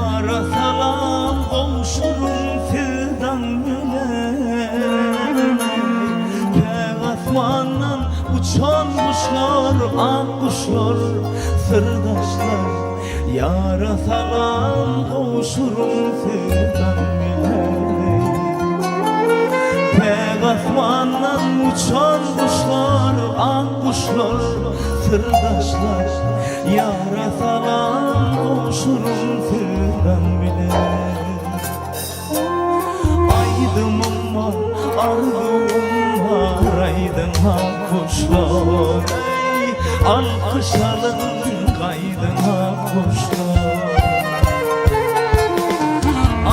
Yara salam kavuşurum sevdan bile. Tek asmandan uçan kuşlar, ak kuşlar, sırdaşlar. Yara salam kavuşurum sevdan bile. Tek asmandan uçan kuşlar, ak kuşlar, sırdaşlar. Yara salam kavuşurum sevdan bile. Aydımım var, ardımım var, aydın ha kuşlar. Ey alkışalım kaydın ha kuşlar.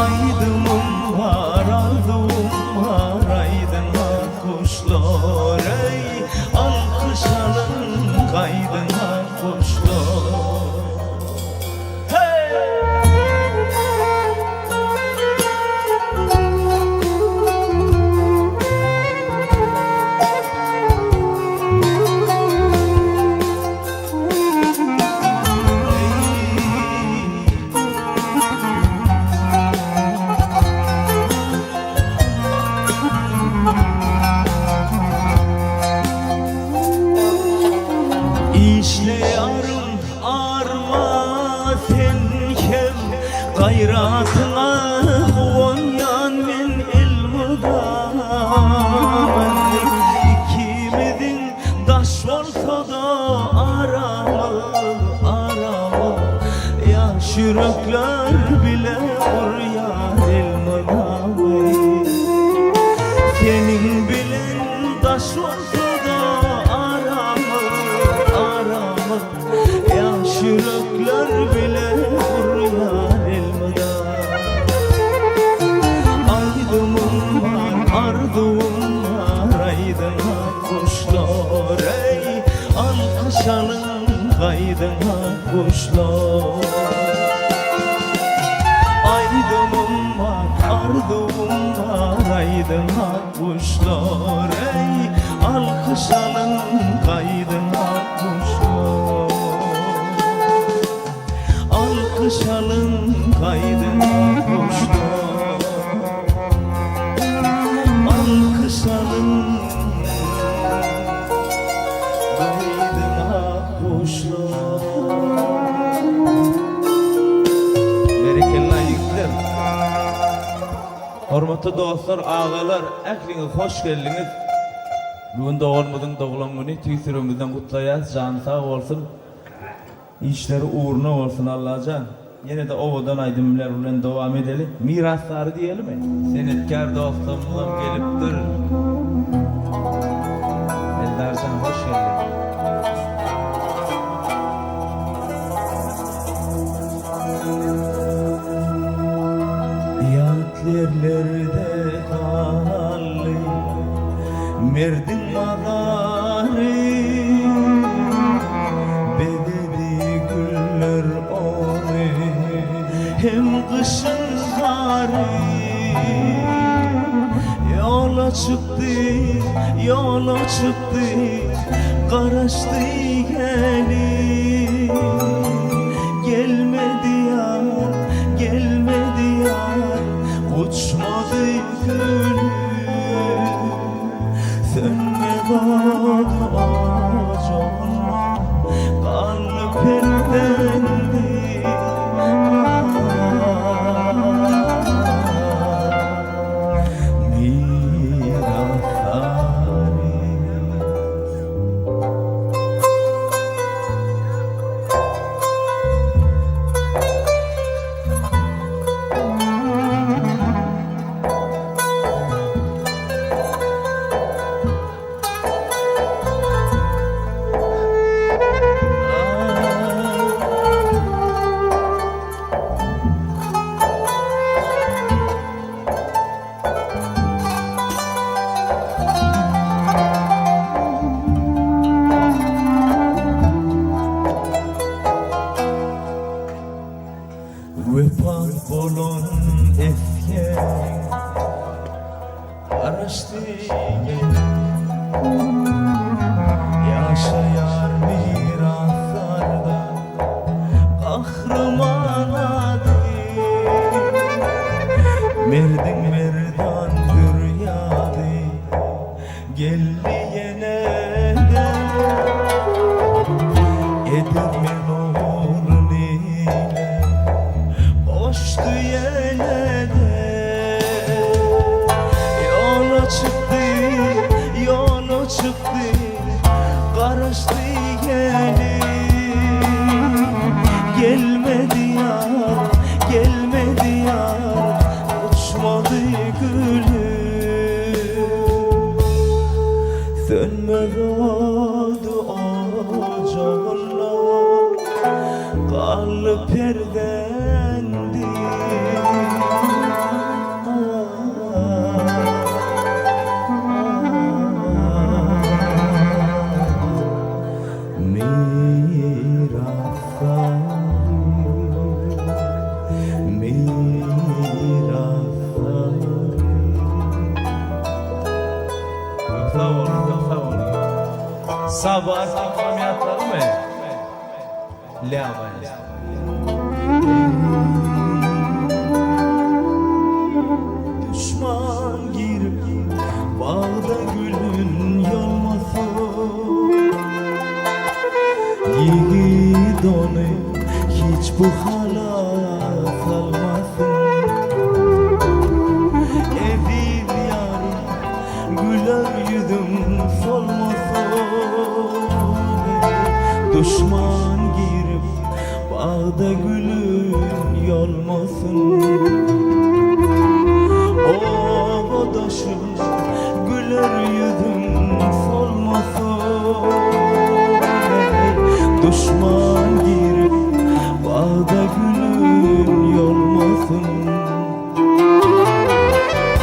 Aydımım var, ardımım var, aydın ha kuşlar. Ey alkışalım kaydın ha kuşlar. İşte yarım arma sen kem gayratına Konyan men ilmudan. İkimizin daş olsa da arama arama. Yaş yürekler bile uryan ilmudan. Senin bilen daş olsa da arama arama. Yaş yürekler bile uryan elmada. Aydımım var, ardımım var, aydın ha kuşlar. Ey alkışalım kaydın ha kuşlar. Aydımım var, ardımım var, aydın ha kuşlar. Ey alkışalım kaydın ha kuşlar. Alkışalım kaydın ha kuşlar. Alkışalım kaydın ha kuşlar. Bereketli ayıklar. Hormatly dostlar, ağalar, äkliniz hoş geldiniz. Bugün doğulmadın doğulan günü tüysürümüzden kutlayaz. Can sağ olsun. İşleri uğruna olsun Allah'can. Yine de ovadan aydınlar ulan devam edelim. Mirasları diyelim mi? Senetkar dostumuzum gelip durur. Ellercan hoş geldin. Yerlerde kallı merdin mazarı. Bedeli güller onu hem kışın karı. Yola çıktı karaştı gelip. Gelmedi yar, gelmedi yar, uçmadı gülüm. Sönmedi ağaç olma, kanlı perdendi. Vefan kolun efke araştı yaşayar miraslarda kahraman adı. koştu yine de. Yolu çıktı, karıştı yeni. Gelmedi yar, uçmadı gülüm. Sönmez oldu ocağlar, karlı perdendi. Sabah imkaniyatları mı? Lavaş. Düşman girip bağda gülün yolması. Yiğit onu hiç bu hala salmasın. Evil yarım güler yüzüm solmasın. Düşman girip bağda gülün yolmasın. Odaşım güler yüzüm solmasın. Düşman girip bağda gülün yolmasın.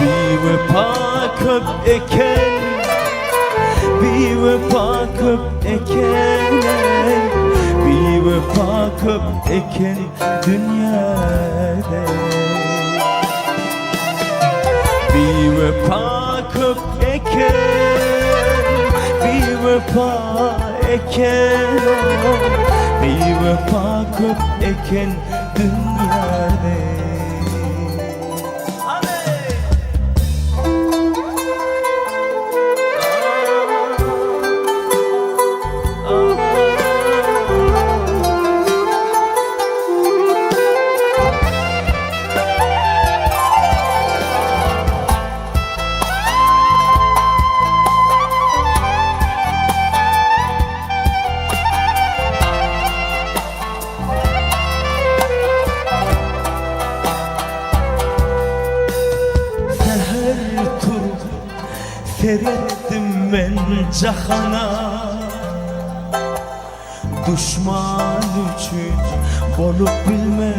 Bir vefa köp eken, bir vefa köp eken, bir vefa köp eken dünyada. Bir vefa köp eken, bir vefa eken, bir vefa köp eken dünyada. Seyrettim ben cahana, düşman üçün bolup bilme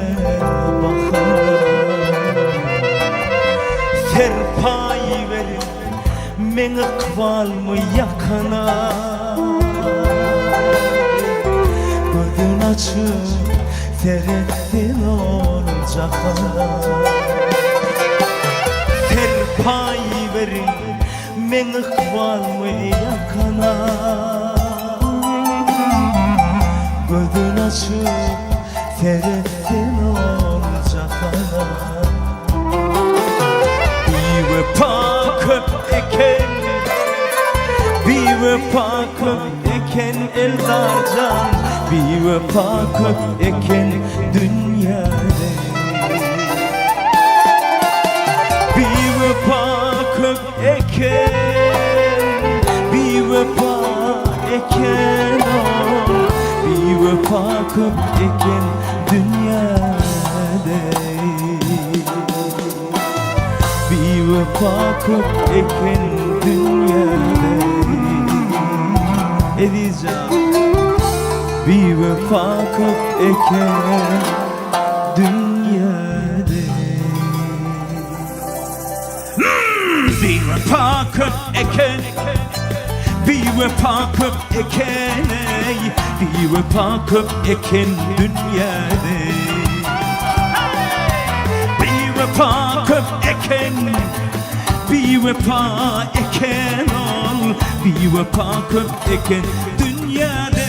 bakana. Serpayı verip men ıkbal mı yakana. Gözün açıp seyrettin ol cahana. Serpayı verip men ıkbal mı yakana. Gözün açıp seyrettin olacakana. Bir vefa köp eken, bir vefa köp eken eldarcan, bir vefa köp eken dünyada. Bir vefa köp eken, bir vefa eken, bir vefa köp eken dünyada. Bir vefa köp eken dünyada. Edeceğim. Bir vefa köp eken dünyada. Bir vefa köp eken, bir vefa köp eken, bir vefa köp eken dünyada. Bir vefa köp eken, bir vefa eken ol, bir vefa köp eken dünyada.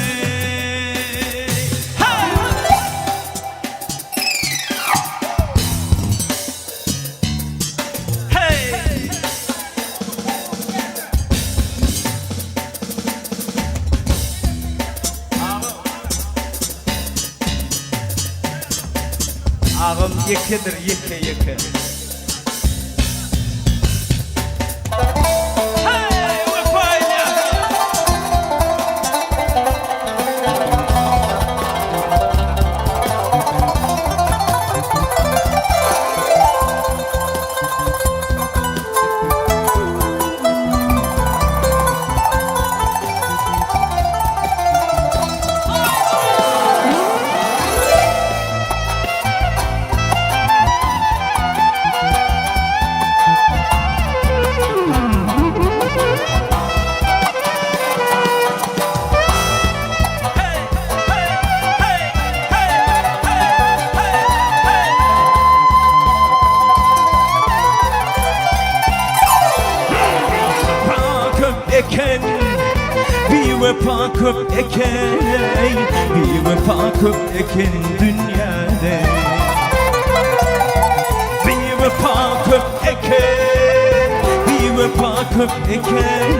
Ağım yekedir yeke. Eken bir vefa köp eken, bir vefa köp eken dünyada. Bir vefa köp eken, bir vefa köp eken,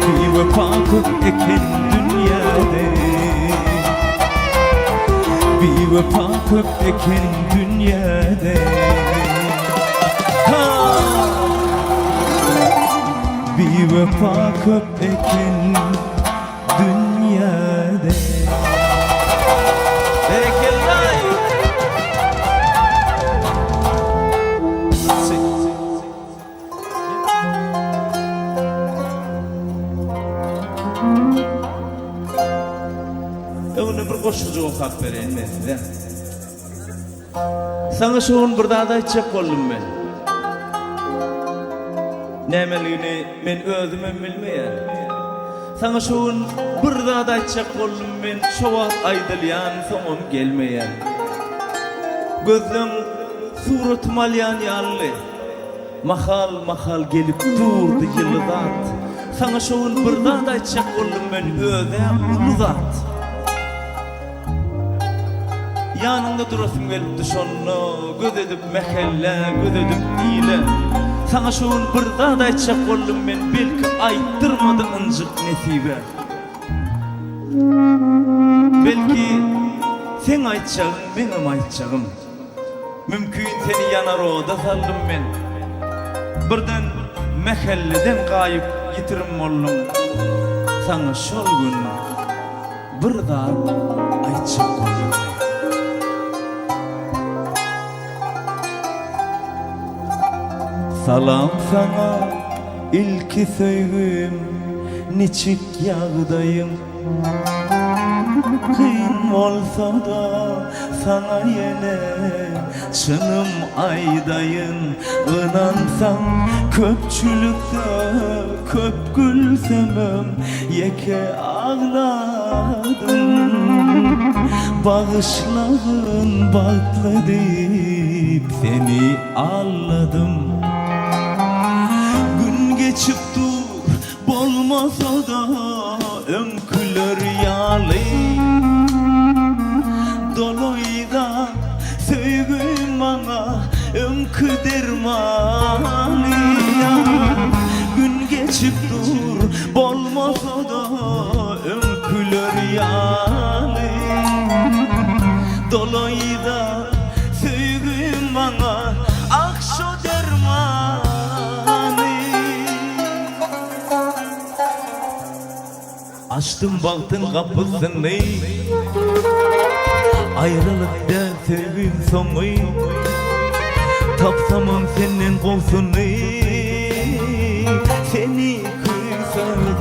bir vefa köp eken dünyada. Bir vefa köp eken dünyada. Bir vefa köp eken dünyada. Berekellahi. Onu bir koşucu okap vereyim ben size. Sana şoğun burada da içecek oldum ben. Nemeliğini men özümem bilmeyen. Sana şoğun burada da içecek oldum ben. Şovat aydılyan sonum gelmeyen. Gözüm surat malyan yallı. Mahal gelip durdu yılızat. Sana şoğun burada da içecek oldum ben. Özüm uluzat. Yanında durasın gelip düşonlu. Göz edip mehelle, göz edip iyile. Sana şoğun burada da içecek oldum ben. Belki ayttırmadı ıncık nesibe. Belki sen aytacağın, benim aytacağım. Mümkün seni yanar o da saldım ben. Birden mehelleden kayıp yitirim oldum. Sana şol gün burada aytacak oldum ben. Salam sana ilki söygüm, niçik yağdayım. Kıyın olsa da sana yine çınım aydayın. Inansam köpçülükte köp gülsemem, yeke ağladım. Bağışların baklı deyip seni ağladım. Gün geçip dur bolmasa da ömküler yağlı. Doloyda söygün bana ömkü dermanı ya. Gün geçip dur bolmasa da ömküler yağlı. Doloyda söygün bana akşo dermanı. Açtım baktın kapısını, ayrılıkta sevim sonu. Tapsamam senin kolsunu, seni kırsadım.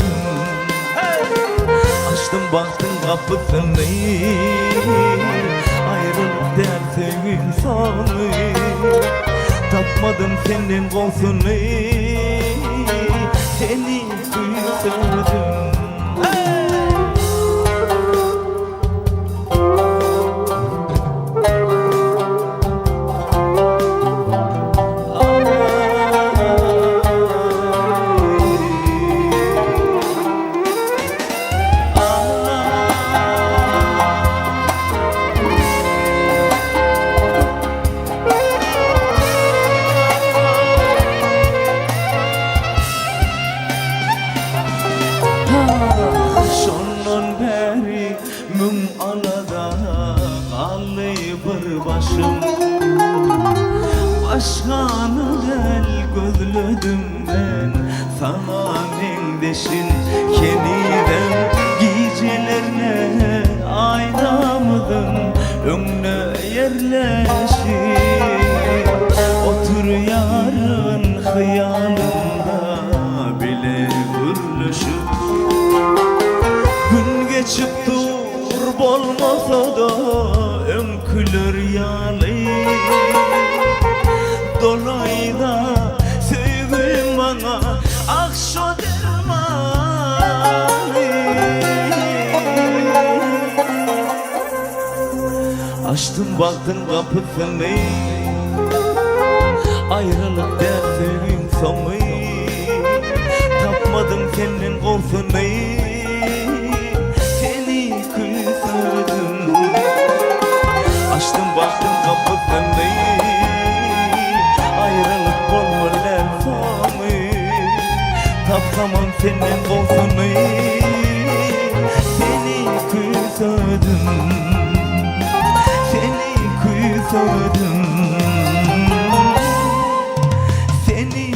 Açtım baktın kapısını, ayrılıkta sevim sonu. Tapmadım senin kolsunu, seni kırsadım. Açtım baktın kapısını, ayrılık dersin sonu. Tapmadım senin korkunu, seni küsürdüm. Açtım baktım kapısını, ayrılık olmalar sonu. Taptamam senin korkunu, seni küsürdüm. Seni küsürdüm. Seni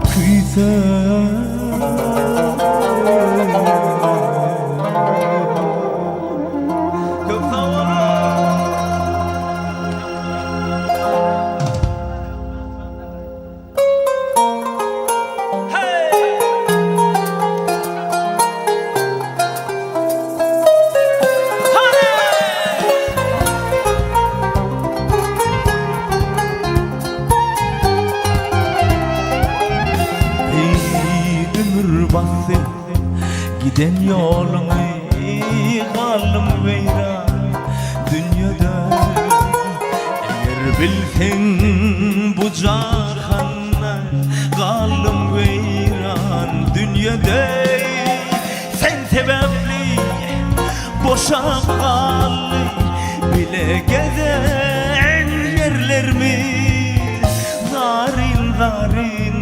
küsürdüm. Çok sağ olun. Bassın giden yolunu, kalım veyran dünyada. Eğer bilsen bu cahanda, kalım veyran dünyada. Sen sebepli boşa kaldı bile gezen yerlerimiz. Zarin zarin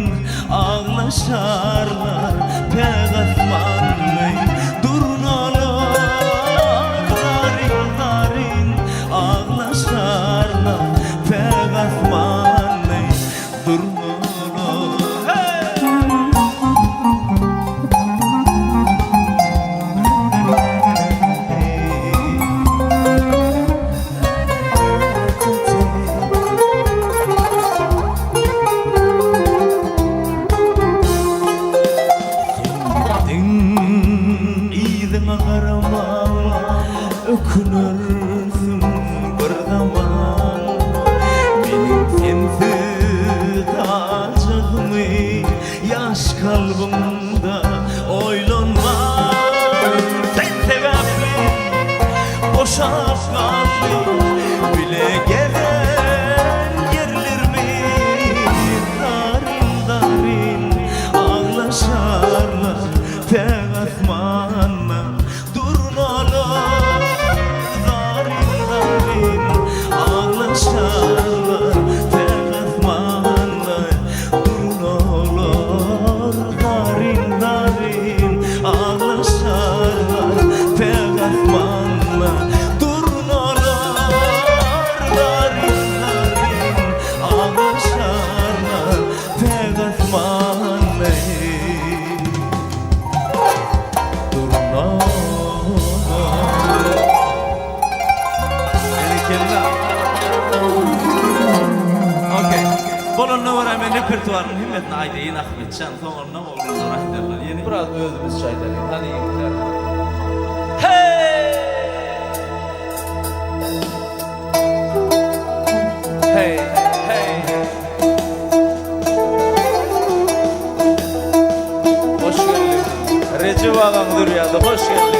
ağlaşarlar pek asmanlı. Durun olur zarin zarin ağlaşarlar pek asmanlı. Durun olur ökünürsün bir zaman. Benim sensiz acığımı yaş kalbimde oylanmaz. Sen sebepli boşa kaldı bile gelen yerlerimiz. Darin darin ağlaşarlar pek asmanla. Durun olur zarin zarin ağlaşarlar pek asmanla. Durun olur zarin zarin ağlaşarlar pek asmanla. Durun olur zarin zarin ağlaşarlar pek asmanla. Bolonuna var hemen repertuarın himmetine aydeyin Ahmetcan. Sonlarına olur zorahterler. Yeni Biraz özümüz çaydalayın. Hadi yiyinler. hey! Hey, hey. Hoş geldin. Recep ağam dünyada hoş geldin.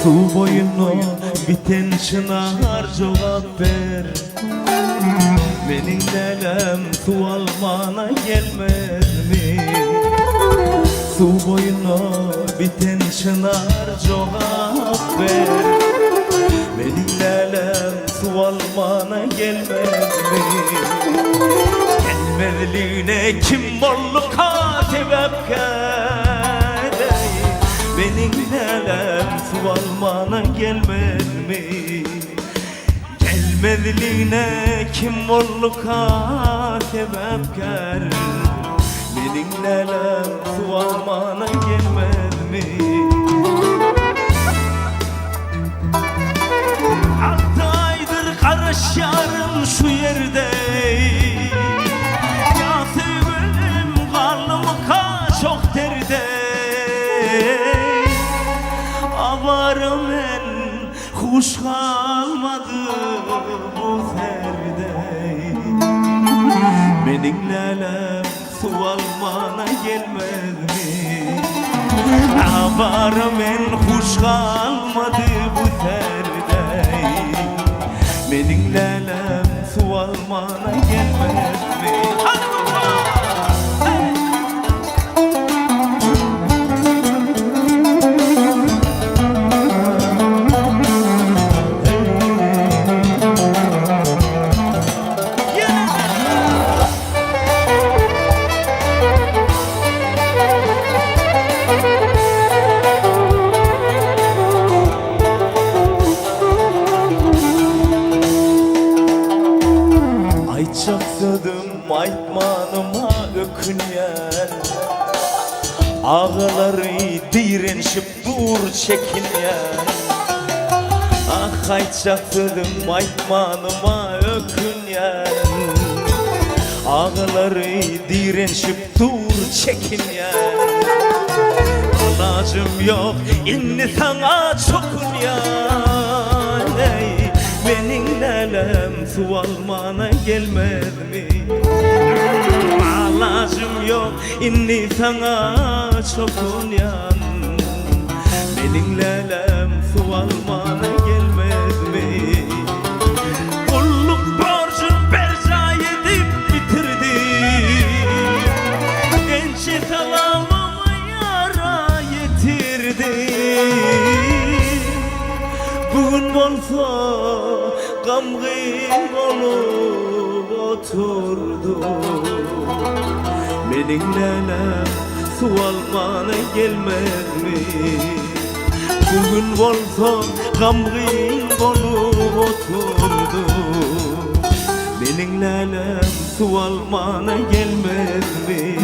Su boyunu biten çınar cevap ver. Benim nelem su almana gelmez mi? Su boyunu biten çınar cevap ver. Benim nelem su almana gelmez mi? Gelmezliğine kim bolluka sebep kadey. Benim nelem su almana gelmez mi? Gelmediliğine kim olluka sebepkar Mening lelem sualmana gelmedmi 6 aydır karışarım şu yerde Ya sevgilim karnımka çok derde Avarım en hoş kalmadı bu serde Mening lelem sualmana gelmedmi Avarım en hoş kalmadı bu serde Mening lelem sualmana gelmedmi Hadi baba! Aytjaksadım aytmanıma ökünyen Ağaları direnşip dur çekinyen Ah aytjaksadım aytmanıma ökünyen Ağaları direnşip dur çekinyen Anacım yok inni sana çokunyan ey Mening lelem sualmana gelmedmi Alacım yok inni sana çokunyan Mening lelem sualmana gelmedmi Kulluk borcun berca edip bitirdi Ençe salamama yara yetirdi Bugün bolsa gamgin olup oturdu Mening lelem sualmana gelmedmi Bugün bolsa gamgin olup oturdu Mening lelem sualmana gelmedmi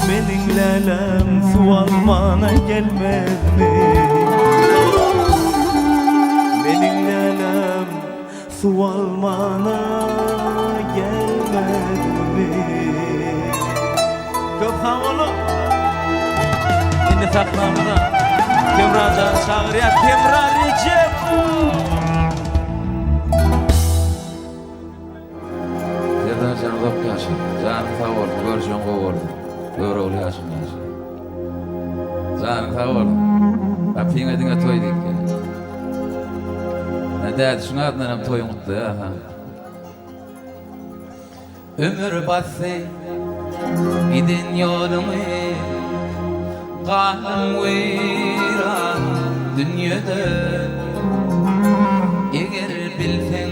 Mening lelem sualmana gelmedmi Mening lelem sualmana gelmedmi Köp hamolu İndi saklamına Temracan çağırıya Temra Recep Temracan uzak yaşa Canım sağ ol Görüşün kov ol Görüğül yaşım yaşa Canım sağ ol Rapin edine toy dikke Dad şuna adlanam toy mutlu ya Ömür bassın gidin yolumu Kalım viran dünyada Eğer bilsen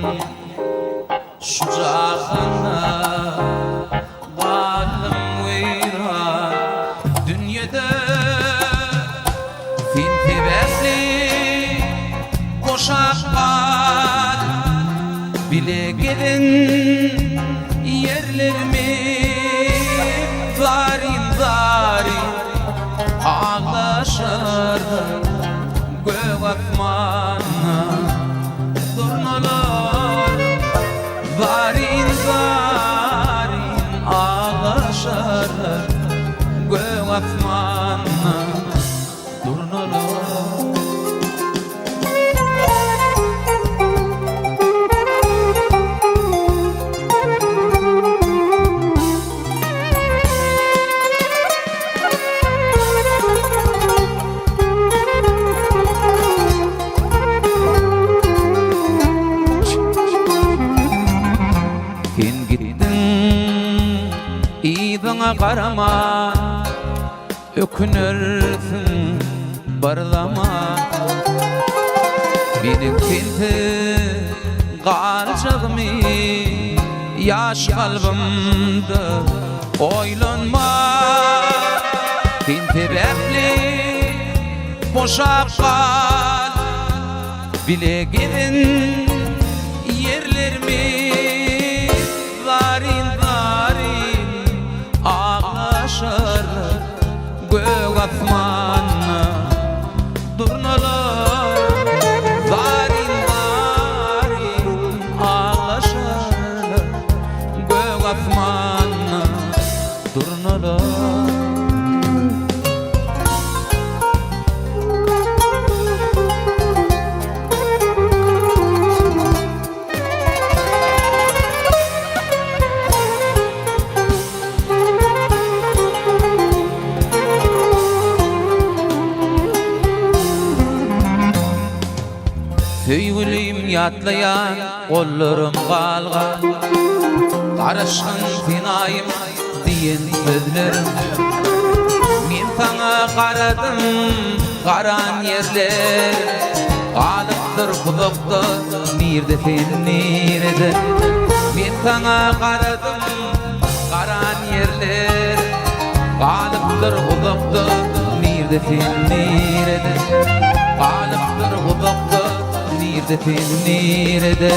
şu cahana Kalım viran dünyada Fin tebesli koşaklar Bile gelin yerlerimi Zarin zarin ağlaşırdı Gök atmana durmalar Zarin zarin ağlaşırdı Gök atmana durmalar Bana karama Ökünürsün barlama Benim senti kalacağımı Yaş kalbimde oylanma Senti repli boşa kal Bile gidin durnalar. Söýgülim yatlayan gollarım galgan, garaşgyn finaýym diýen sözlerim. Men saňa garadym, garan ýerler galypdyr huzukda birde sen nerede. Men saňa garadym, garan ýerler galypdyr huzukda birde sen nerede. Galypdyr huzukda birde sen nerede.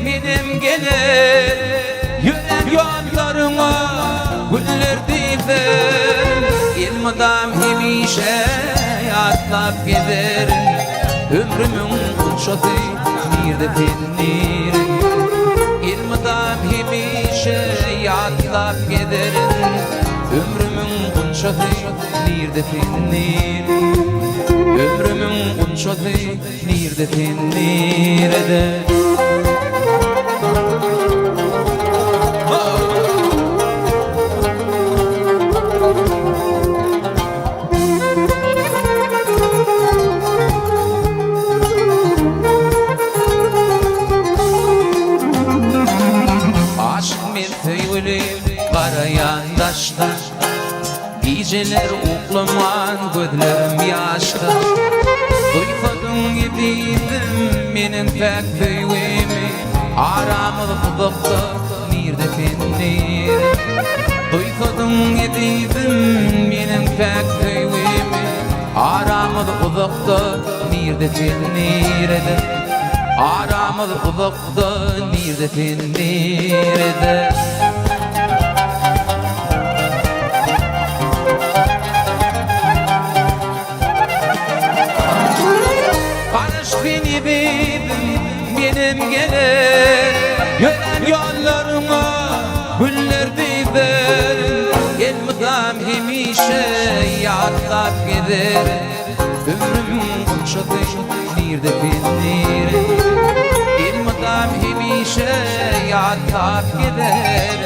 Menem gelir yüren yollarına güller dizer. Elmadam hemişe atlap gider. Ömrümün kuşatı nerede tenir. Elmadam hemişe atlap gider. Ömrümün kuşatı nerede tenir. Ömrümün kuşatı nerede tenir. Karayan daşta geceler uklaman gözlerim yaşta. Duyfadın gibiydim menin pek büyüğümü aramıl huzukta nerede tenir. Duyfadın gibiydim menin pek büyüğümü aramıl huzukta nerede tenir. Aramıl huzukta nerede tenir. Benim gelir yüren yollarıma güller dizer. Elmadam hemişe yatlap gider. Ömrümün kuşatı nerede tenir. Elmadam hemişe yatlap gider.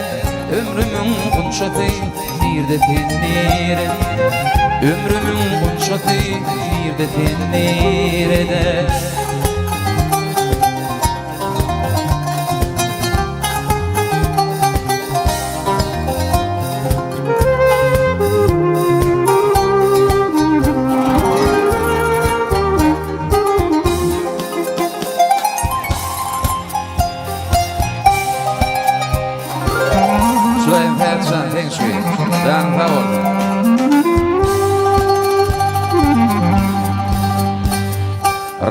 Ömrümün kuşatı nerede tenir. Ömrümün kuşatı nerede tenir.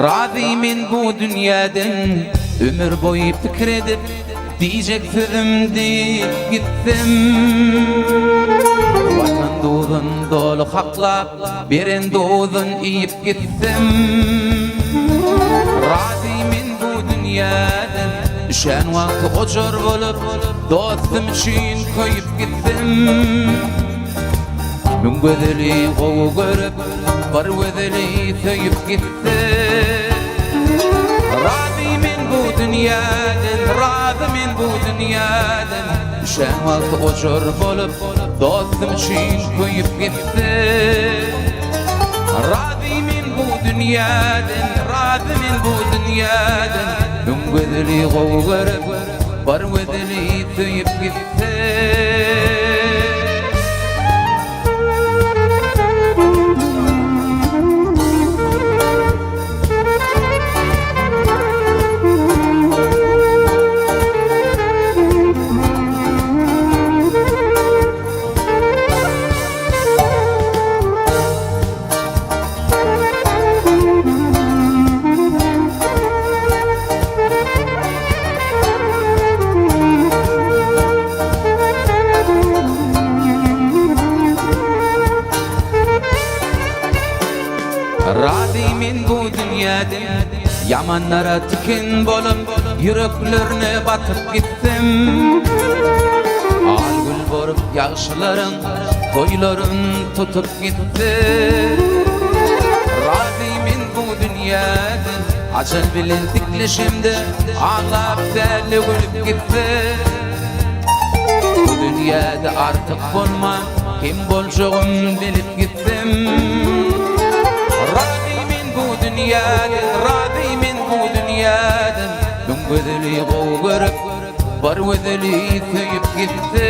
Razıyım bu dünyadan ömür boyu fikredip diyecek sözüm deyip gittim. Vatan doğdun dolu haklap beren doğdun iyip gittim. Razıyım bu dünyadan düşen vakti ocar olup dostum için koyup gittim. Gün gözeli oğu görüp var gözeli söyüp gitti. Razıyım bu dünyadan, razıyım bu dünyadan düşen vakti ocar olup dostum için koyup gitti. Razıyım bu dünyadan, razıyım bu dünyadan gün gözeli oğu görüp var gözeli söyüp gitti. Radimin bu dünyada yamanlara tikin bolup yüreklerine batıp gittim. Al gül borup yağışların toyların tutup gitti. Radimin bu dünyada acel bilen dikleşimde ağlap deli gülüp gitti. Bu dünyada artık bulmam kim bolşoğum bilip gittim. Radimin bu dünyada, radimin bu dünyada Dün bu görüp var vedeli köyüp gitti.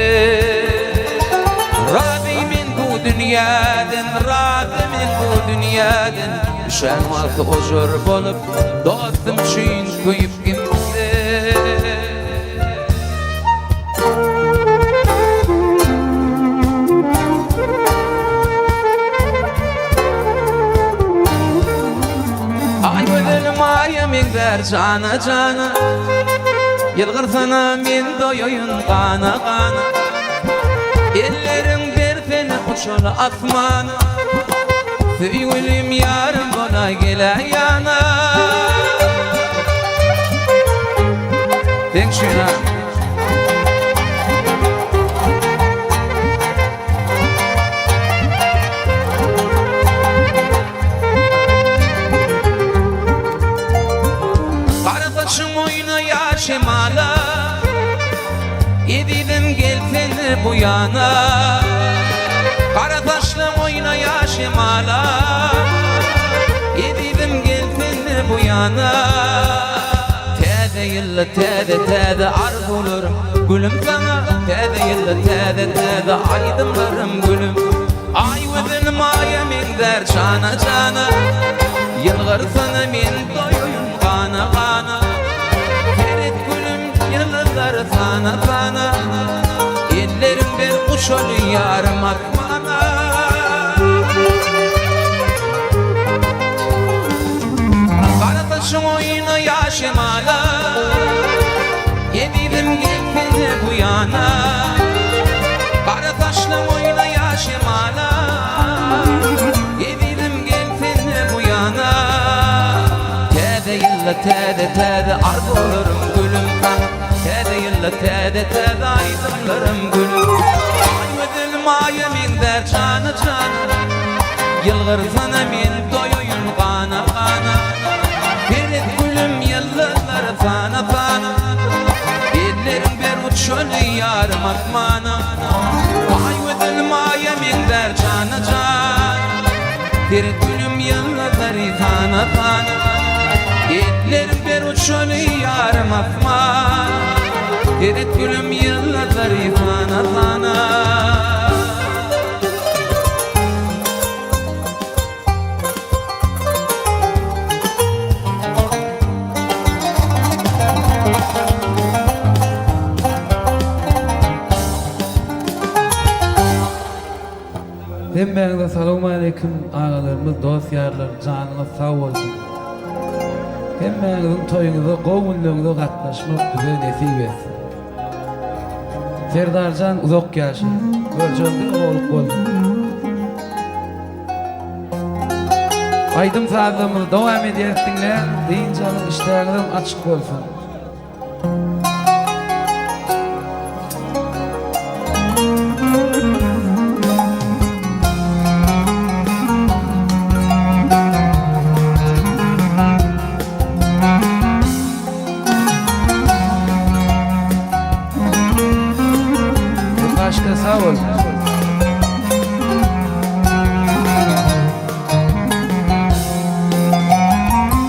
Radimin bu dünyadan, radimin bu dünyadan Düşen vakti ojur bolup dostum çiğin köyüp gitti. Ay ödelim ayemik der cana cana Yılgır sana men doyuyun kana kana Ellerin derteni uçur asmana Söylelim yarım bana gele yana Denk şuna Şemala Edidim gelsin bu yana Kara taşlım oynaya şemala Edidim gelsin bu yana Tede yılla tede arz olurum gülüm sana Tede yılla tede aydınlarım gülüm Ay vezinim ayemin der cana cana Yılgır sana men doyuyum kana kana Yıllar sana sana Ellerim bir kuş olu yarım akmana Kara taşım oyunu yaşamala Yedidim gelmedi bu yana Kara taşlım oyunu yaşamala Yedidim gelmedi bu yana Tede yılla tede arz olurum gülüm sana Tede yılla tede aydınlarım gülüm Ay ödülüm ayemin der cana cana Yılgır sana men doyuyun kana kana Ferit gülüm yıllar sana sana Ellerim bir uçulu yarım akmana Ay ödülüm ayemin der cana cana Ferit gülüm yıllar sana sana Ellerim bir uçulu yarım akmana Ferit gülüm yılları fana fana Hemmeğine selamun aleyküm ağalarımız, dost yarlar, canınız sağ olsun. Hemmeğinizin toyunuza, kovulluğunuza katlaşmak bize nesip etsin. Serdarcan uzak yaşı, görçöldü oğluk oldu. Aydım sazlığımız devam ediyettinler, deyin canım işlerinizin açık olsun. Başka sağ ol.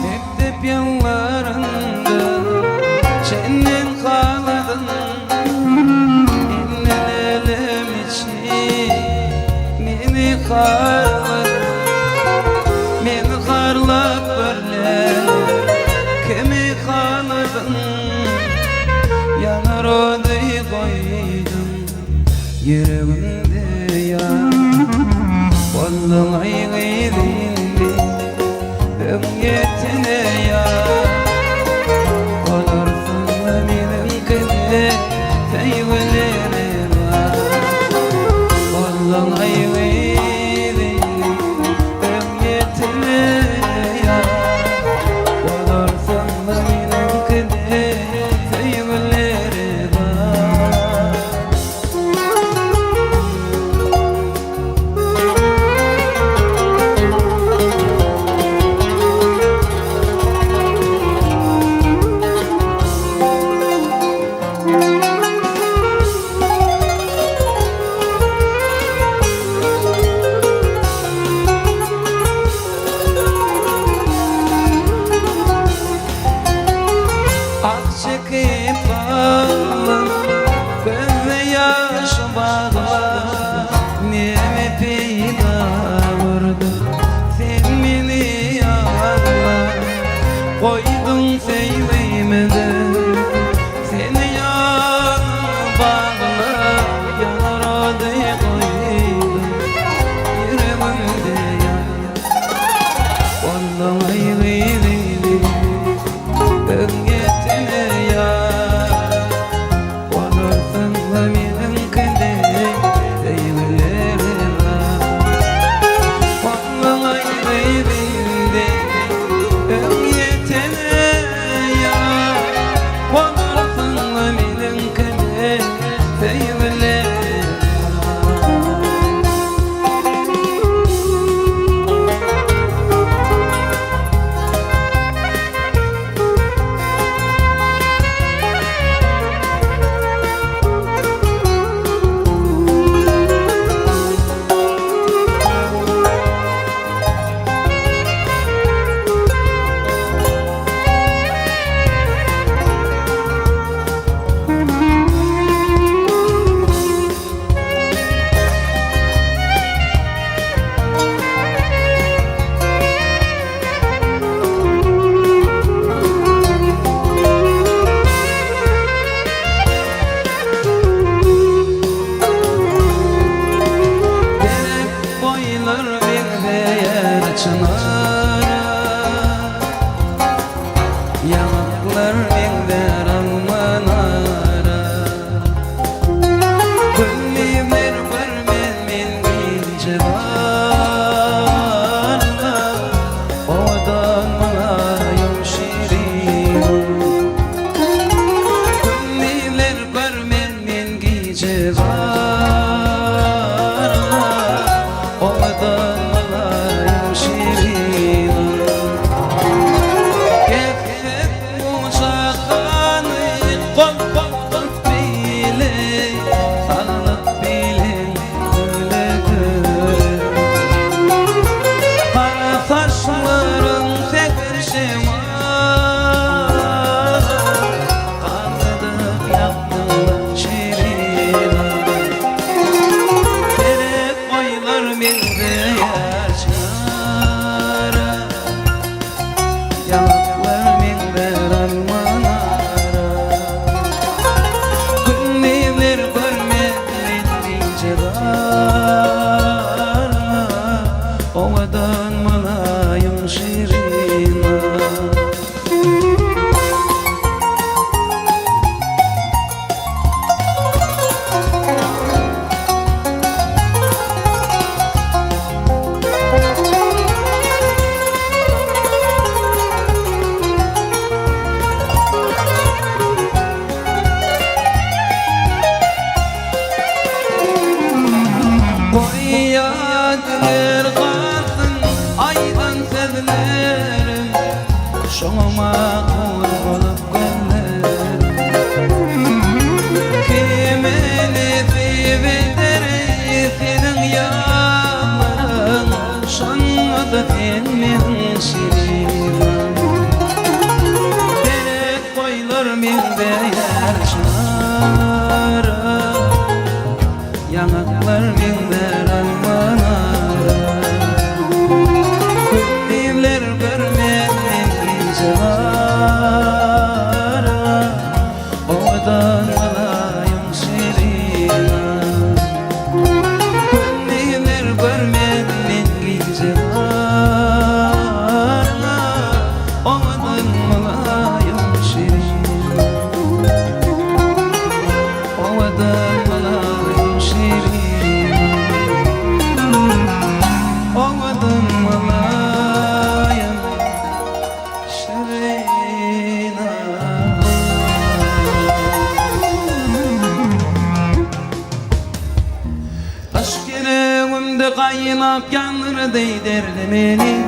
Mektep yıllarında senin kaladın İnlelim için beni karladın Beni karlap böyle kimi kaladın Yanar odayı koydum yüreğimde ya Vallahi gıydindi Ömyetine ya Olarsın da benim kılle Feyveleri var Vallahi gıydindi Ömyetine çınara Yanaklar mender almanara Gönlümler görmen men gece varla Odan malayım şirin Gönlümler görmen men gece varla Odan malayım şirin Kefet muçakanı kol bile Sallık bile güle güle Kara saçların sekerşe var Kandırıp yaptılar şirin Gerek koylar mende yaşara Yanaklar mender almanara Gönlümler görmedin ince var Ovadan malayım şirina Koyadır kalsın aydan sezlerim Şoma kurbalık gönlerim Kimini sevilir senin yanların Şanlıda tenmin şirin Derek koylar mende yaşara Yanaklar minder almanara Gönlümler görmedin ince vara Odan malayım şirina Gönlümler görmedin ince vara Odan malayım şirina Odan malayım şirina Odan malayım şirina Aşk yüreğimde kaynap yanır değdirdi beni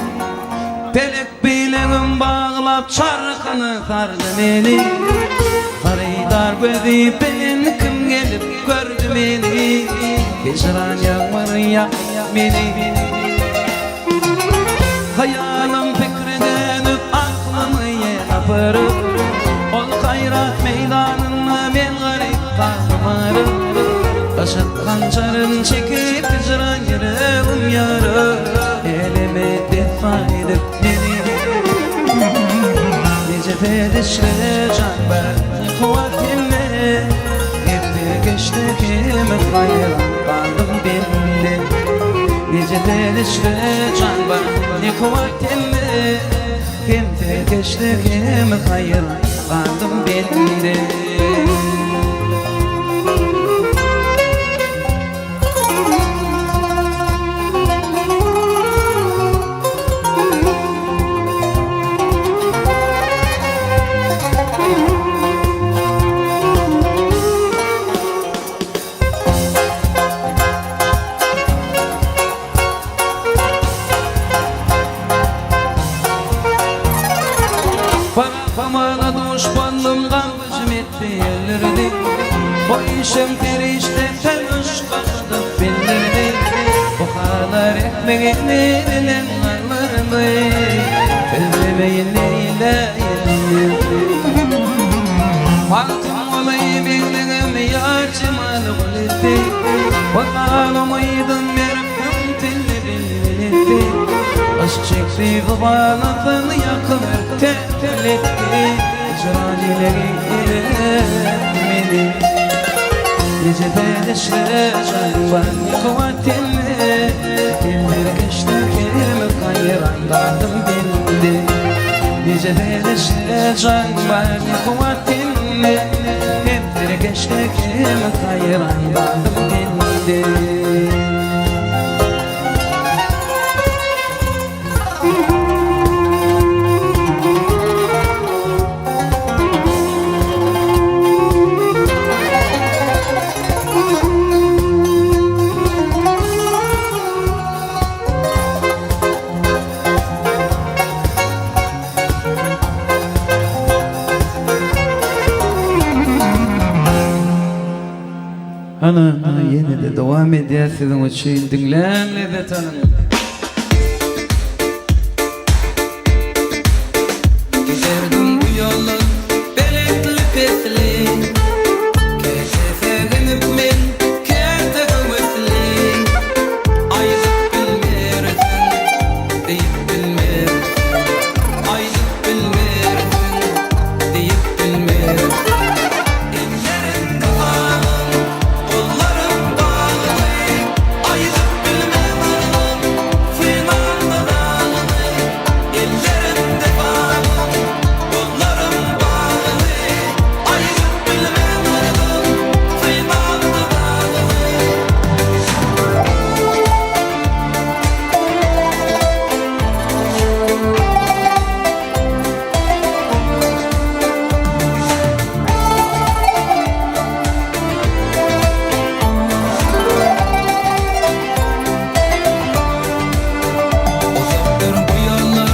Pelek bileğim bağlap çarkını sardı beni Haydar gözü ben kim gelip gördü beni Hicran yağmur yak beni Hayalim fikrine dönüp aklımı yapırıp Ol hayrat meydanına ben garip kalmarım Taşık hançarın çekip hicran yüreğim yarı Elime defa edip beni Nece pedişle can ben kuvvetimle Hepsi geçti kimi hayran kaldım bende Nece pedişle can ben kuvvetimle Hepsi geçti kimi hayran kaldım bende Pamana düşmanlım kalbim etti yerlerde O işim perişte tanış kaçtı bellerde Bu kadar ekmeğini bilen anlardı Özlemeyin neyle yerlerde Halkım olayı bildiğim yarçımalı kulüpte Vatanım aydın merhum telli bilmelitti Aşk çekti babanatını yakılır tekletti Canileri beni Gece pedişle can ben kuvvetimle Elleri geçti kelime kayıran dadım bildi. Nice verişte can var kuvvetinle, hep geçtikim hayran dadım bildi. Ana yine de devam ediyor sizin için dinleyin Lezzet Hanım. Gezerdim bu yolu belirtli pesli, keşefegenip men kerte kuvvetli. Aydık bilmersin, deyip bilmersin. Aydık bilmersin, deyip bilmersin. Ellerinde bağım, kollarım bağlı. Aydık bilmersin, firmanda dağlı. Ellerinde bağım, kollarım bağlı. Aydık bilmersin, firmanda dağlı. Uzaktır bu yollar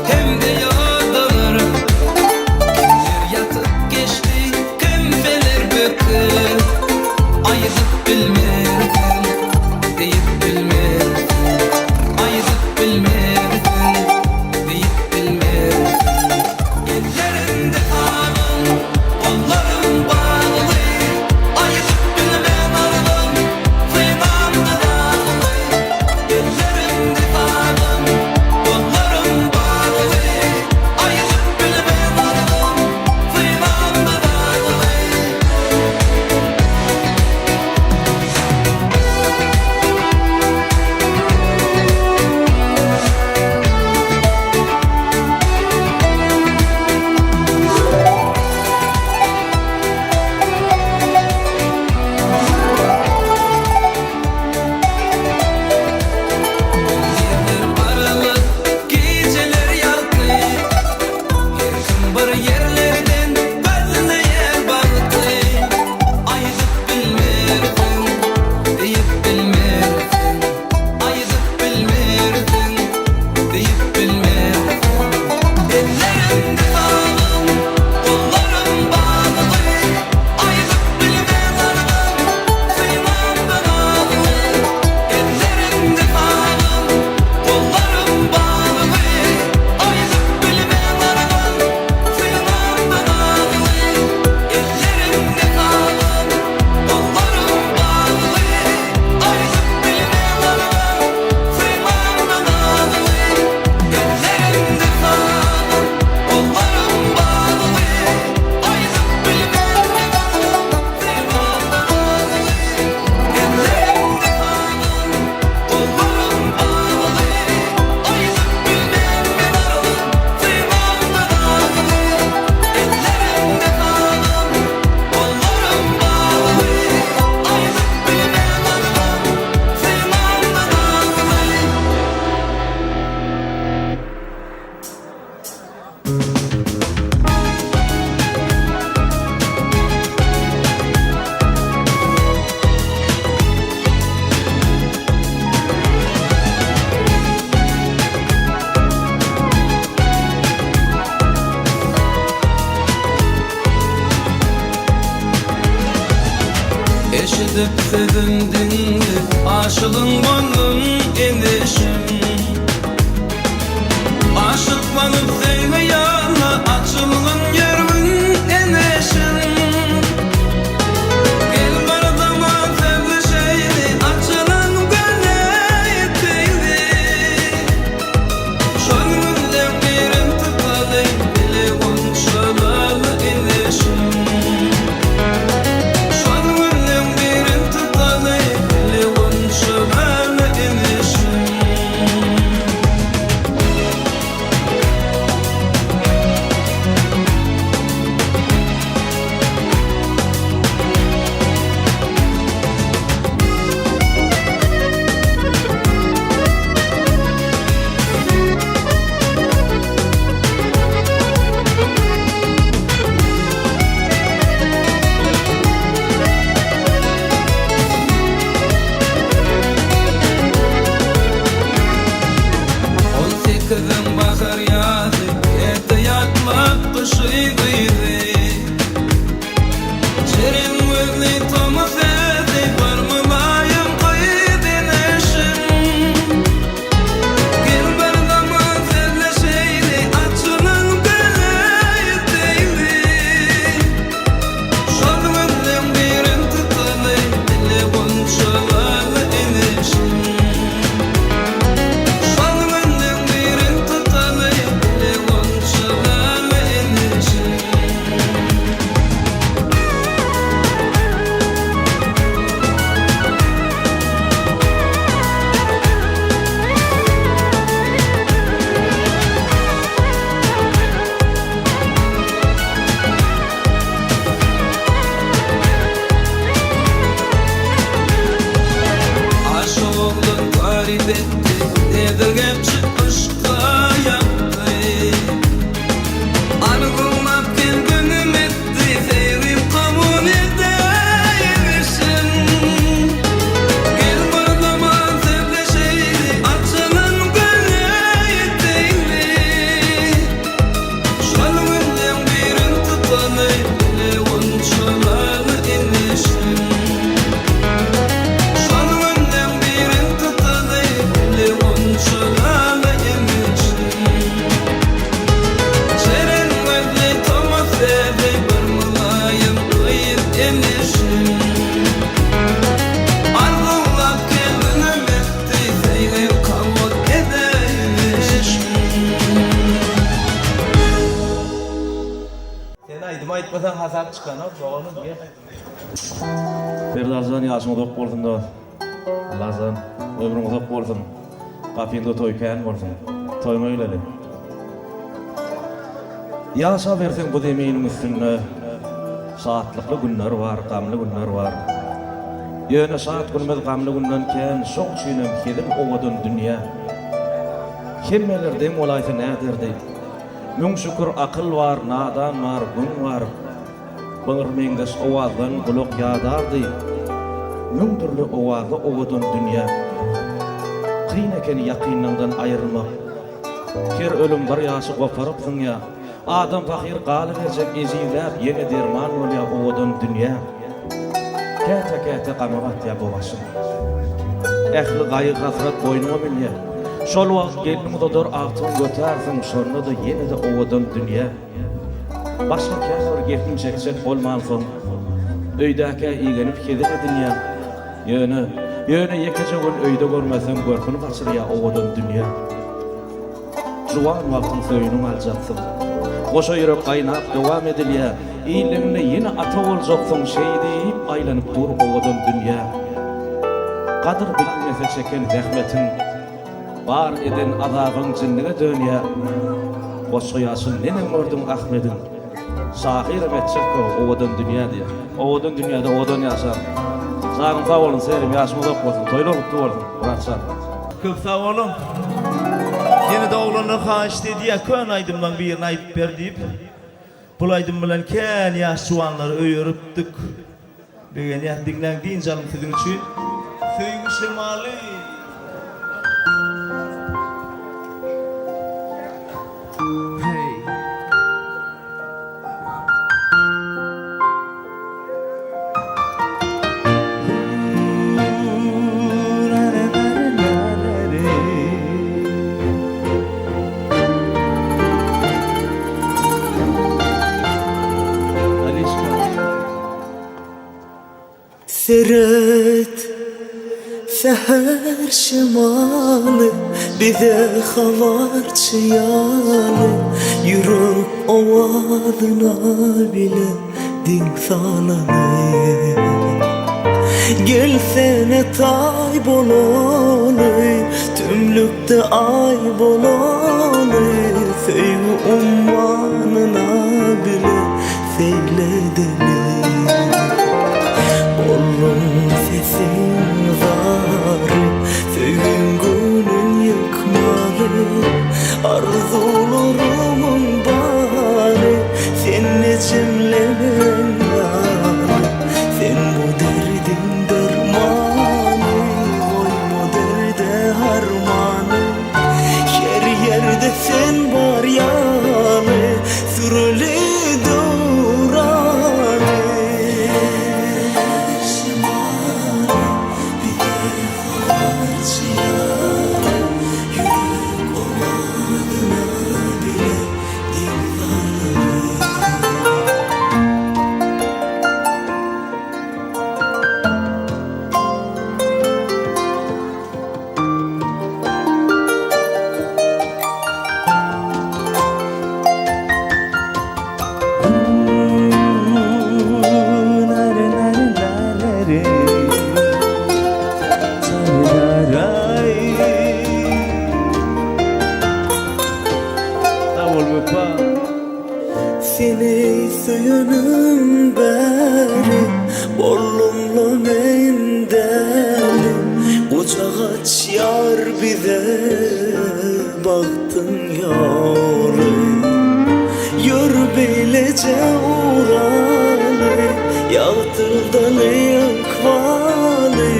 hem de yoldalar. Kimler yatıp geçti kimseler bıkır. Ayızıp bilmersin, deyip bilmersin. Ayızıp bilmersin, deyip bilmersin. Ellerinde kanun, kollarım bağlı. Ayızıp bilmersin, firmamda dağlı. Ellerimde kanun, kollarım bağlı. Ayızıp bilmersin, firmamda dağlı. Yerler paralı, geceler yalkı. Yakın bir yerlerden bazı yer baktı. Ayızıp bilmersin, deyip bilmersin. Ayızıp bilmersin, deyip bilmersin. Ellerimde bağım, kollarım bağlı. Ayızıp bilmersin, firmamda dağlı. Ellerimde bağım, kollarım bağlı. Ayızıp bilmersin, firmamda dağlı. Ellerimde bağım, kollarım bağlı. Ayızıp bilmersin, firmamda dağlı. Ellerimde bağım, kollarım bağlı. Ayızıp bilmersin, firmamda dağlı. Ellerimde bağım, kollarım bağlı. Ayızıp bilmersin, firmamda dağlı. Ellerimde bağım, kollarım bağlı. Ayızıp bilmersin, firmamda dağlı. Eşidip sevindin mi aşılın gönlüm enişim. Aşıklanıp seni yana açılın yermin enişim. Gel bana zaman sevdi şeydi açılan gönleytiydi. Şönümden birim tıkladı bile konuşalı enişim. Şönümden birim tıkladı bile konuşalı enişim. kızım bakar yazı Ete yatmak kışıydı Çerin gözlü tomu sezi Varmılayım kıydın eşin Gel bir zaman sevleşeydi Açılın güleyteydi Şol gözlüm birin tutalı Dili gonşalarla inişin Şol gözlüm birin tutalı Dili gonşalarla inişin Aşoğlun tarif etti Dedirgemçi aşkla yaptı Argınlap kendini etti Sevim kabul edeymişsin Gel bir zaman sevleşeydi Açılın güleyteydi Şol günden birin tutalı Dili gonşalarla inişin Şol günden birin tutalı Dili gonşalarla inişin Şerin gözlü tomu sezi Varmılayım kıyıp inişin Argınlap kendini etti Sevim kabul edeymişsin Sen aydıma aytmasan hasap çıkan o, doğru diye. Berdazan yaşım uzak bolsun da. Allah'tan ömrüm uzak bolsun. Kapıyında toyken bolsun. Toyma öyleli. Yaşa versen bu demeyinin üstünde. Saatlıklı günler var, gamlı günler var. Yöne saat günümüz gamlı günden ken, çok çiğnem kedim ovadan dünya. Kimmelerden olaysa ne derdi? Mün şükür akıl var, nadan var, gün var. Bağır mendes ovazdan kulak yadardı. Mün türlü ovazı ovadan dünya. Kıyın eken yakinandan ayrılmak. Her ölüm bir yaşı koparıpsın ya. Adam fakir qalı verecek ezilap yeni derman olya ovadan dünya. Kete qamagat ya boğasın. Ehli gayı hasret boynuma bilye. Şol vaqt gelini dodur ağtın götərsin, sonra da yine de ovadan dünya. Başka kâhır gepin çekecek olmansın. Öydäke igenip kedir dünya. Yöne yekece gün öyde görmesen görkünü kaçır ya ovadan dünya. Juwan vaqtın söyünün alacaksın. Koşa yürüp kaynap devam edilye. İlimle yine ata olacaksın şey deyip aylanıp dur ovadan dünya. Kadir bilmese çeken zahmetin var eden azabın cinnine dönüye. Boşayasın nenen gördün Ahmet'in. Sahir metçekko ovadan dünya diye. Ovadan dünyada ovadan yaşar. Sağın sağ olun serim yaşım uzak olsun. Toylu mutlu olsun. Bıraksan. Köp sağ olun. Yeni doğulanlar haş dedi ya kön aydımdan bir yerine ayıp berdiyip. Bul aydım bilen ken yaş çuvanları öyürüptük. Bugün ya dinlen deyin canım sizin için. Söygüşüm Ali. Seret seher şimalı bize havar çıyalı yürüp ovadına bile din salalı gelsene tay bolalı tümlükte ay bolalı sevgi ummanına bile seyledeli Oğlum sesin var, söğün günün yıkmalı Arzulurumun bari, sen içimlemen var Sen bu derdin dermanı, oy bu derde harmanı Her yerde seni suyunun beri Bollumlu mendelim Kucak aç yar bize baktın yâri Yür beylece uğralı Yağdırdalı yakvalı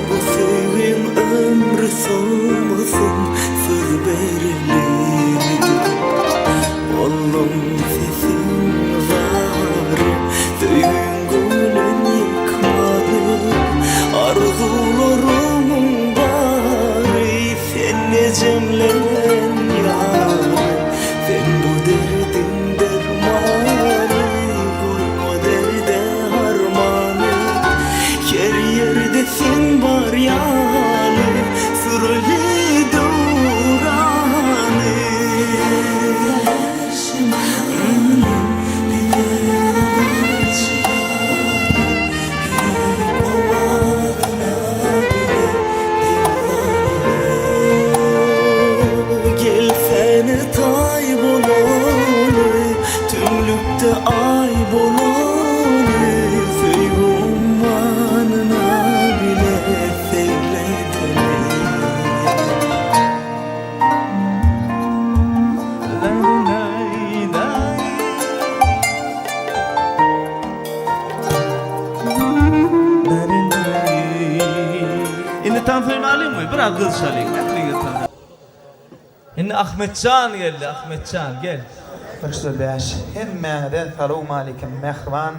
Bu sevim ömrü solmasın Sır verilir Oğlum sesin var Düğün gülün yıkmalı Arzularımın bari Sen necemlen yâri Sen bu derdin dermanı Vurma derde harmanı Her yerde sen var yâri Süreli duranı Gel seni tay bolonu Tümlükte ay bolonu Söygüm manına bile sevledin Şimdi tam suyunu alayım mı? Biraz kız çalayım. Şimdi Ahmetcan geldi. Ahmetcan gel. Başta beş. Hemmeden salamu aleyküm mehvan.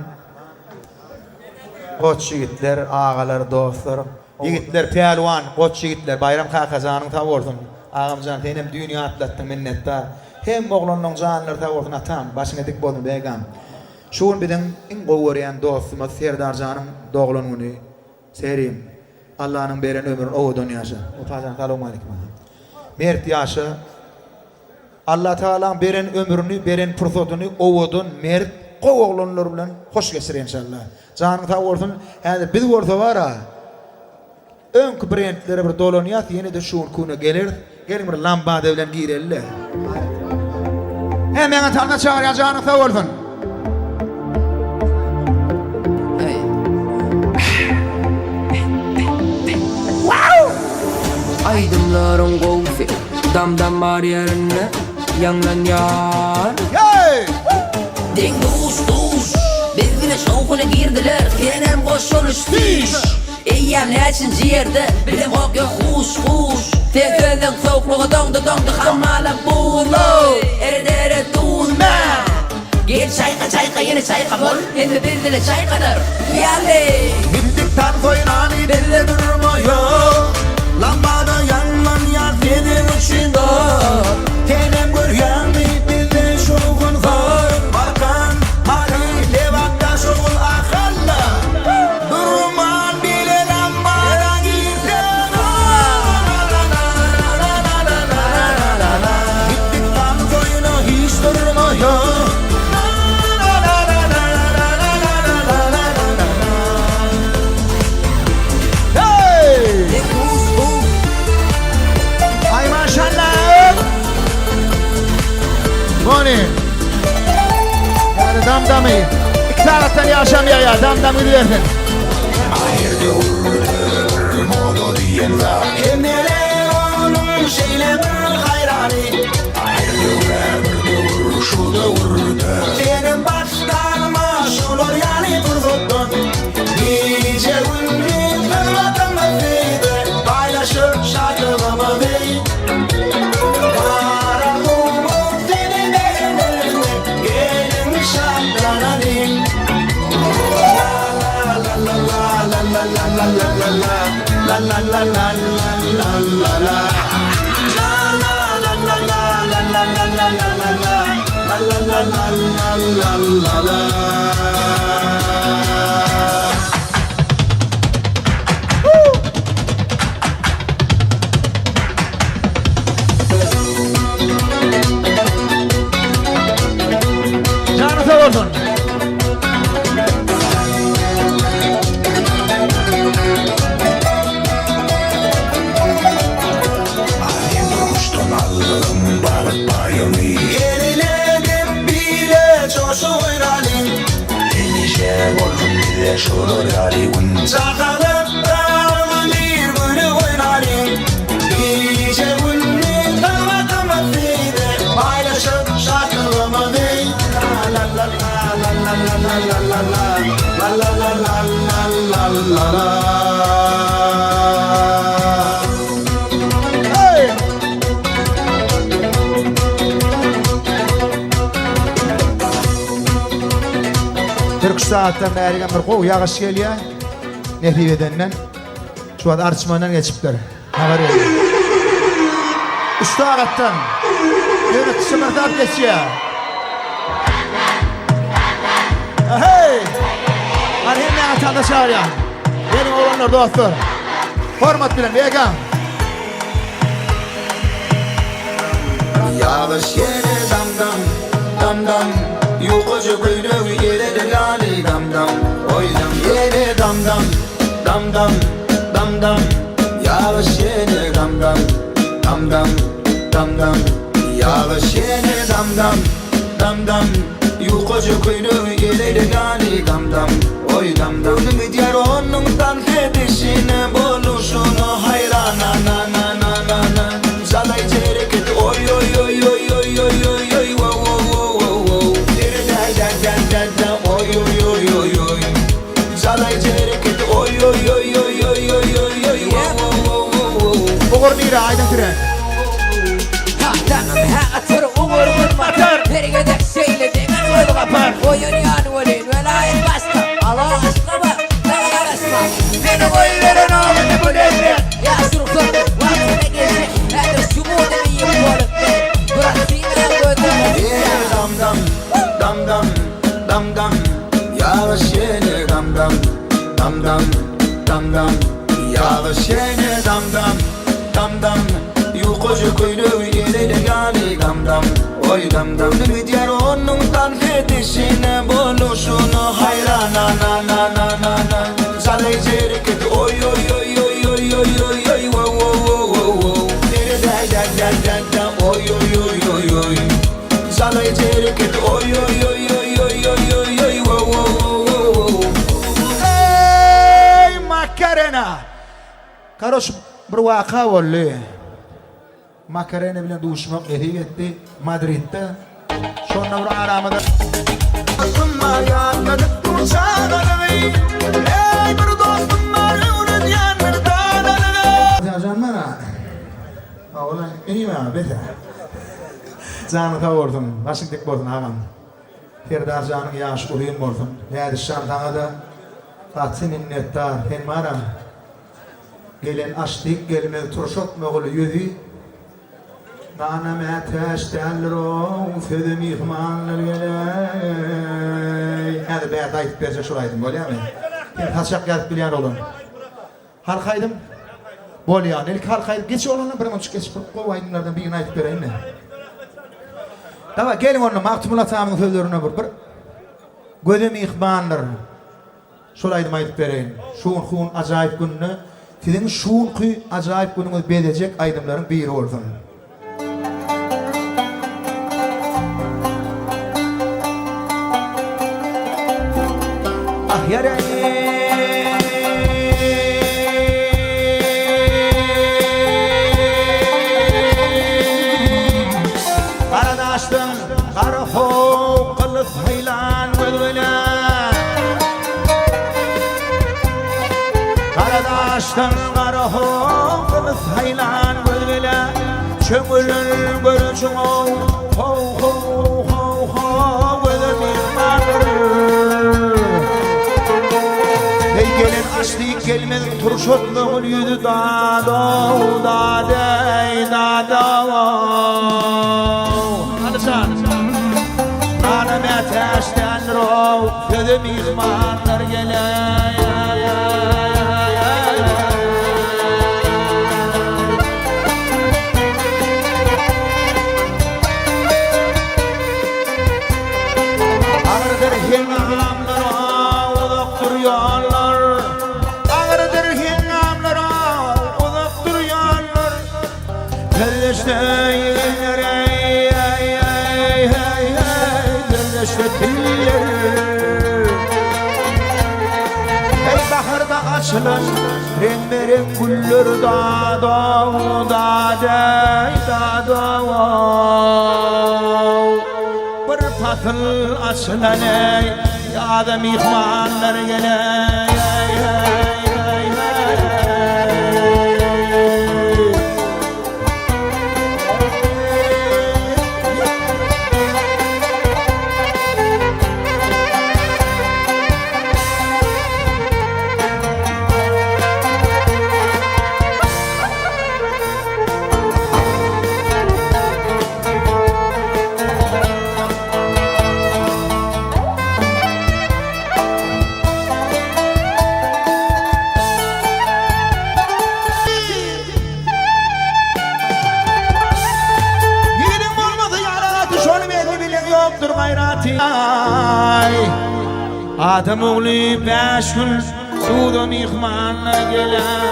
Koç yigitler, ağalar, dostlar. Yigitler, pehlivan, koç yigitler. Bayram kakazanın tabi olsun. Ağamcan, tenem dünya atlattın minnettar. Hem oğlunun canları tabi olsun atam. Başına dik bolun beygam. Şuun bidin in qowwarayan dostumuz Serdar canım doğulun günü. Serim. Allah'ın beren ömrün o dünyası. Utacan salamu aleyküm. Mert yaşı. Allah Teala'nın beren ömrünü, beren fırsatını ovodun, mert, qow oğlanlar bilen hoş geçir inşallah. Canın tabi olsun. Yani biz orta var ha. Önkü brendlere bir dolanıyat, yeni de şuun kuna gelir. Gelin bir lambada bilen girerler. Hemen tanrı çağırıyor canın tabi olsun. Aydınların qovfi damdan bar yerine yanlan yar Hey! Den duş bizgine şovkuna girdiler Kenem koşuluştiş Eyyem neçinci yerde bilim ok yok huş Tefeden soğukluğu dondu hammala buğulu Ere durma Gel çayka yine çayka bol Hem de bizgine çaykadır Yalli Gittikten soyunan belli durmuyor. Lambada yanman ya senin için doğ. Tenem görgen bizde şoğun zor. Bakan mari levakta şoğun akalla. Durman bile lambada girdi. Gittikten soyuna hiç durmuyor. Yani damdamı iki taraftan yaşamıyor ya damdamı diyorsun. Emnele onun şeyle bir hayrani. Benim başlarıma şulur yani kurzuttun. Nice günlük hırvatımı fide paylaşır şarkımı değil. Canı sağ olsun. Yeniledim bile coşuyor. beş olur yari gün Çakalıp dağımı bir günü oynarım Gece günü kalmadım deydi Paylaşıp şarkılımı deydi La la la la la la la la la La la la la la la la Hey! Türk saatten berigen bir koğu yağış geliyor. Nehri edenden. Şu an arçmandan geçipler. Haber veriyor. Üstü ağattan. Yönetici mırtap geçiyor. Hey! Hani hemen atanda çağırıyor. Benim oğlanlar dostlar. Format bilen Vegam. Yağış yere dam dam dam dam. Yukocu kuyruğu yere de lali dam dam. Oydam yere dam dam dam dam dam dam. Yağış yere dam dam dam dam dam dam. Yağış yere dam dam dam dam. Yukocu kuyruğu yere de lali dam dam. Oydam dam. Midyar onun tan hedişine boluşunu hayrana na na na na na. Zalay cereket oy oy oy oy oy oy oy oy wow wow wow wow. Oy oy oy oy oy. Zalay cereket oy oy oy oy oy oy oy oy wow wow wow. Bugor nira aydan tren. Ha tamam ha atır umur bulmatar Pergedek şeyle demen öyle kapar Oyun yan olin velayet bastı Allah aşkına bak Dağlar asma Beni gollerin ağını bu devre Ya sürükler Vaktine gelecek Nedir şu bu demeyim bolup be Bırak sine gödüm Dam dam dam dam dam dam. Yağış yine dam dam dam dam dam dam. Yağış yine dam dam dam dam. Yukocu kuyruğu yere de gali dam dam. Oy dam dam. Midyar onun tan hedişine boluşunu hayrana na na na na na. Zalay cereket oy oy oy oy oy oy oy oy wow wow wow wow. Nere da da da da oy oy oy oy oy. Zalay cereket oy oy oy oy oy oy oy oy wow wow wow. Hey Macarena. Karoş bir vaka oldu. Macarena bilen duşmak eri gitti Madrid'de. Sonra bir aramada. Aklıma gelmedi duracağını ey bir dostum var onun yanında. Can bana. Oğlan iyi mi abi? Canı kavurdum, başın dik bozdun ağam. Ferdar canın yaş uruyun bozdun. Yani şantana da katı minnettar. Hem ara gelen açtık gelmez turşot moğulu yüzü. Nana meteş telro fedim ihmanlar geley. Hadi be dayıt berce şuraydım böyle mi? Ben kaçak gelip bilen olun. Halkaydım. Bol yani. İlk halkaydım. Geç olanlar bir mançuk geç. Kovaydımlardan bir United vereyim mi? Tamam gelin onu Maktumul Atam'ın sözlerine vur. Gözüm ihmanlar. Şuraydım ayıp vereyim. Şun acayip gününü. Sizin şun acayip gününü belecek aydımların biri olsun. Ah yarayım. Karadaştım, karafo, kılıf haylan völvöle. Karadaştım, karafo, kılıf haylan völvöle. Çöngülün görücün o, ho ho ho ho, gözüm ihmanır. Hey gelin açtık gelmez turşotluğun yüzü dağda dey dağda. Hadi çağır. Anam ateşten rov gözüm ihmanlar gele. Ağırdır hengamlara uzak duruyorlar. Ağırdır hengamlara uzak duruyorlar. Pelleşte yeğenlere pelleşte tiller. açılır renk güller da bir patıl açılan ey ya da mihmanlar gele Adam oğlu 5 gün suda mihmanla gele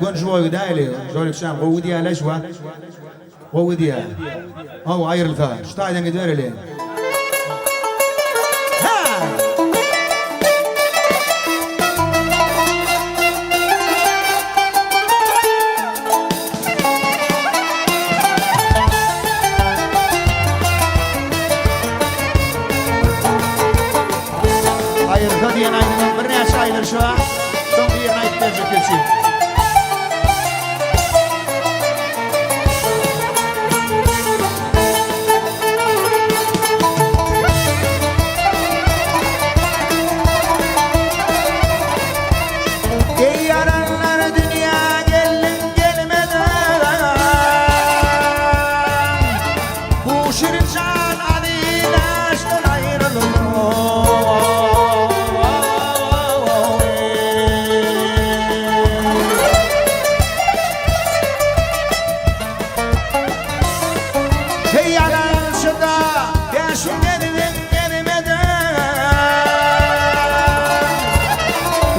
قول شوي دايلي شوي بشام قوديها لشوا قوديها هو عير الفا شتايدن قدر لي عير فدي انا برناش عير شوا شلون هي نايت ترجع كل شيء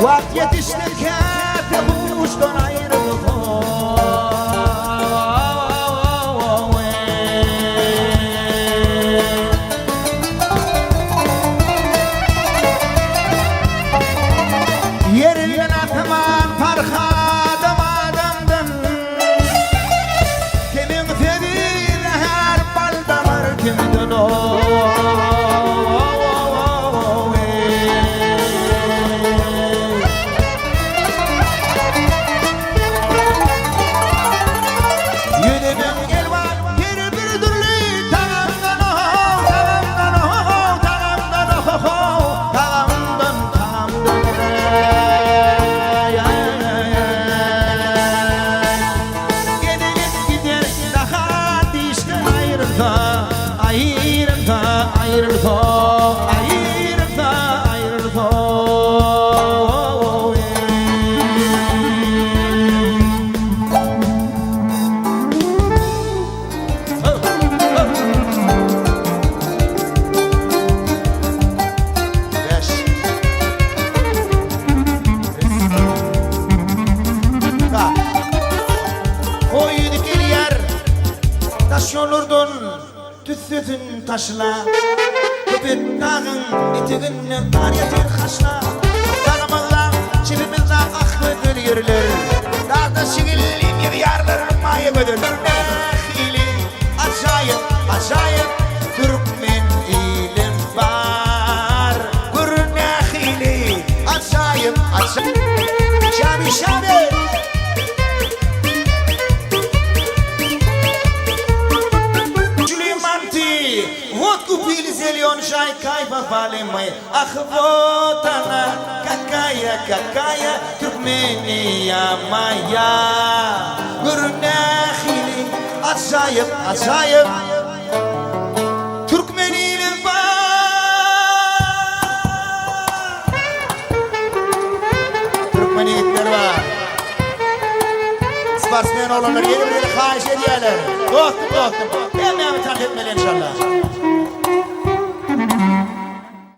Vakt yetiştirken kavuştan ayrılık yerinden atman farhadım adamdım kimin fedine her baldamar kimdin o Olurdun tüssüzün taşla Köpek dağın itiğinle kar yeter haşla Dağımızda çivimizde aklıdır yürülür Dağda şigillim gibi yarlarım maya gödür Hili acayip acayip Türkmen ilim var Gurne hili acayip acayip Şabi şabi Купили зелён чай, кайфа пали мы. Ах, вот она, какая Туркмения моя. Гурнахили, acayip, acayip. Türkmeniyle var. Türkmeniyetler var. Sparsmen olanlar yeni bir hayiş ediyorlar. Dostum. Hem tanıt etmeli inşallah.